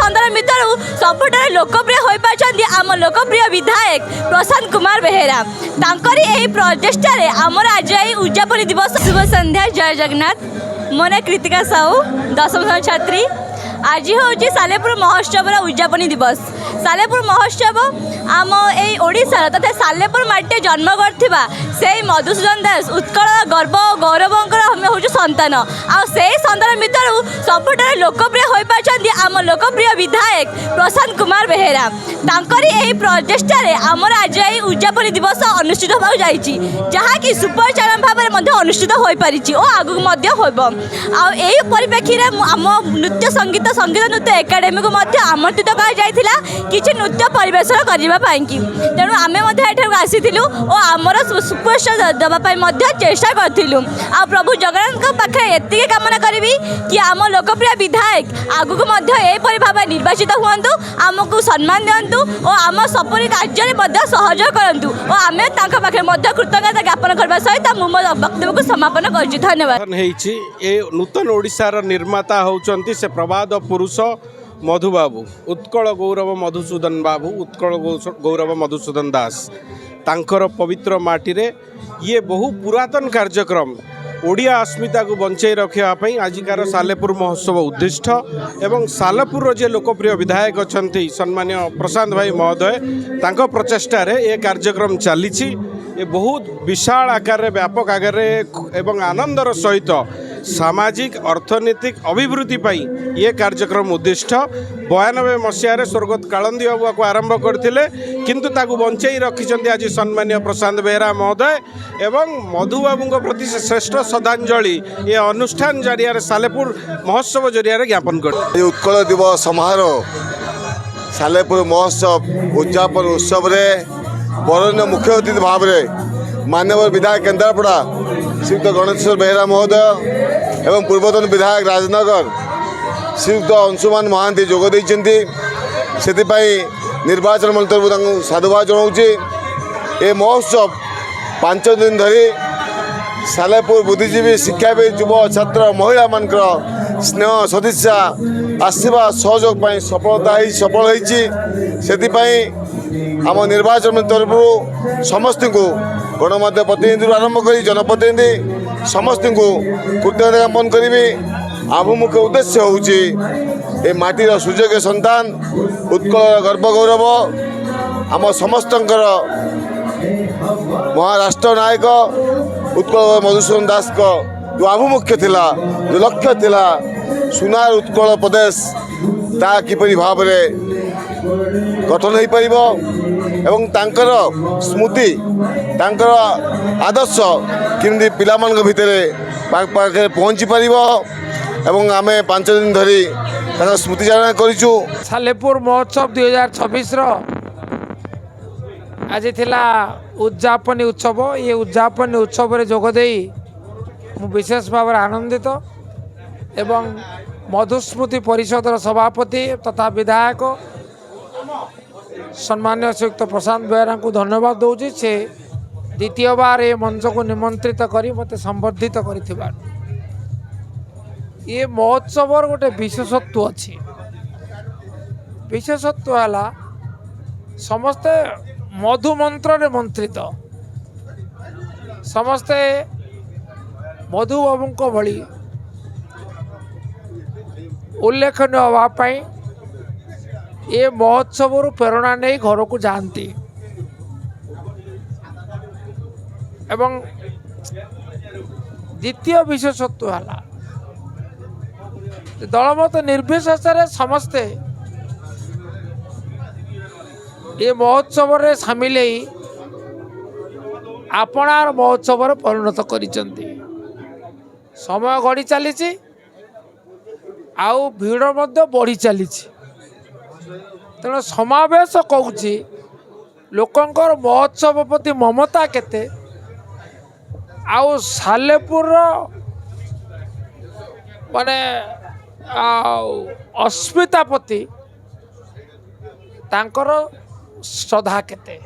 सन्दर भितर सबुठार लोकप्रिय हो पार्टी आम लोकप्रिय विधायक प्रशांत कुमार बेहेरा तांकरी एही प्रचेष्टार आमर आज उद्यापन दिवस। शुभ संध्या, जय जगन्नाथ। मो ना कृतिका साहू, 10वीं छात्री। आज हूँ सालेपुर महोत्सव उद्यापन दिवस। सालेपुर महोत्सव आम ए ओडिशार तथा सालेपुर माटी जन्म करथिबा से मधुसूदन दास उत्कल गर्व गौरवंकर हूँ सन्तान। आउ सन्तान भितर सबुठार लोकप्रिय हो पार्टी आम लोकप्रिय विधायक प्रशांत कुमार बेहेरा तांकरी एही प्रचेष्टार आमर आज उद्यापन दिवस अनुष्ठित होगा जहाँकि सुपरचारण भाव में अनुष्ठित हो पारी और आगू परिप्रेक्षी आम नृत्य संगीत नृत्य एकाडेमी को आमंत्रित कर किसी नृत्य परिवेशन करने तेणु आम आसीलु और आमर सुपरस्टार देवाई चेष्टा करूँ। आ प्रभु जगन्नाथ पाखे ये कामना करी कि आम लोकप्रिय विधायक आगू भाव निर्वाचित हूँ, आमको सम्मान दिंतु और आम सपरी कार्य सहयोग करूँ और आम पाखे कृतज्ञता ज्ञापन करने सहित मुझे वक्तव्य को समापन कर धन्यवाद। नूतन ओडिशार निर्माता होउचंती से प्रवाद पुरुष मधुबाबू उत्कल गौरव मधुसूदन बाबू उत्कल गौरव मधुसूदन दास तांकर पवित्र माटी ये बहु पुरातन कार्यक्रम ओडिया अस्मिता को बंचाई रखापी आजिकार सालेपुर महोत्सव उद्दिष्ट एवं सालेपुर जे लोकप्रिय विधायक अच्छा सम्मान्य प्रशांत भाई महोदय तांको प्रचेष्टार ये कार्यक्रम चली बहुत विशाल आकार व्यापक आकार एवं आनंदर सहित सामाजिक अर्थनैतिक अभिवृद्धि पाई ये कार्यक्रम उद्दिष्ट 92 मसीह स्वर्गत कालंदी बाबू को आरंभ करते किंतु ताकू बंचाई रखिंट आज सम्मान्य प्रशांत बेहेरा महोदय एवं मधुबाबू प्रति श्रेष्ठ श्रद्धांजलि ये अनुष्ठान जरिया सालेपुर महोत्सव जरिया ज्ञापन कर उत्कल दिवस समारोह सालेपुर महोत्सव उद्यापन उत्सव बरण्य मुख्य अतिथि भाव में माननीय विधायक केन्द्रापड़ा श्रीयुक्त गणेश्वर बेहेरा महोदय एवं पूर्वतन विधायक राजनगर श्रीयुक्त अंशुमान महांती जोग से निर्वाचन मंत्री तरफ साधुवाद जनाऊँ। ये महोत्सव 5 दिन धरी सालेपुर बुद्धिजीवी शिक्षाविद युव छात्र महिला मान स्नेह सदिच्छा आशीर्वाद सहयोग सफलता सफल होती आम निर्वाचन तरफ समस्त को गणमाध्यम प्रतिनिधि आरंभ कर जनप्रतिनिधि समस्त को कृतज्ञता ज्ञापन करी आभिमुख्य उद्देश्य हूँ माटीर सुजोग्य संतान उत्कल गर्व गौरव आम समस्त महाराष्ट्र नायक उत्कल मधुसूदन दास को जो आभिमुख्य थिला जो लक्ष्य थिला सुनार उत्कल प्रदेश ता किपरि भाव में गठन हो पार एवं तांकर स्मृति तांकर आदर्श किमती पिला भितर पाखे पहुँची पार एवं आम 5 दिन धरी स्मृति चारणा करूँ। सालेपुर महोत्सव 2026 आज थिला उद्यापनी उत्सव। ये उद्यापनी उत्सव रे जोगदे विशेष भाव आनंदित एवं मधुस्मृति परिषद सभापति तथा विधायक सम्मान्य श्रीयुक्त प्रशांत बेहेरा को धन्यवाद दूँ से द्वितीय बार ये मंच को निमंत्रित करी मत संबर्धित कर ये महोत्सव गोटे विशेषत्व अच्छी विशेषत्व है समस्ते मधु मंत्र मंत्रित समस्ते मधुबाबू भली उल्लेखनीय हाँपाई ये महोत्सव प्रेरणा नहीं घर को जाती एवं द्वितीय विशेषत्व है दलमत निर्विशेष समस्ते ये महोत्सव रे सामिल आपणार महोत्सव परिणत करिसेंती। समय गड़ी चली आउ भीड़ मध्य बढ़ी चली तेणु समावेश कहूँ लोकंकर महोत्सव प्रति ममता केते आउ सालेपुर माने अस्मिता प्रति तांकर श्रद्धा केते।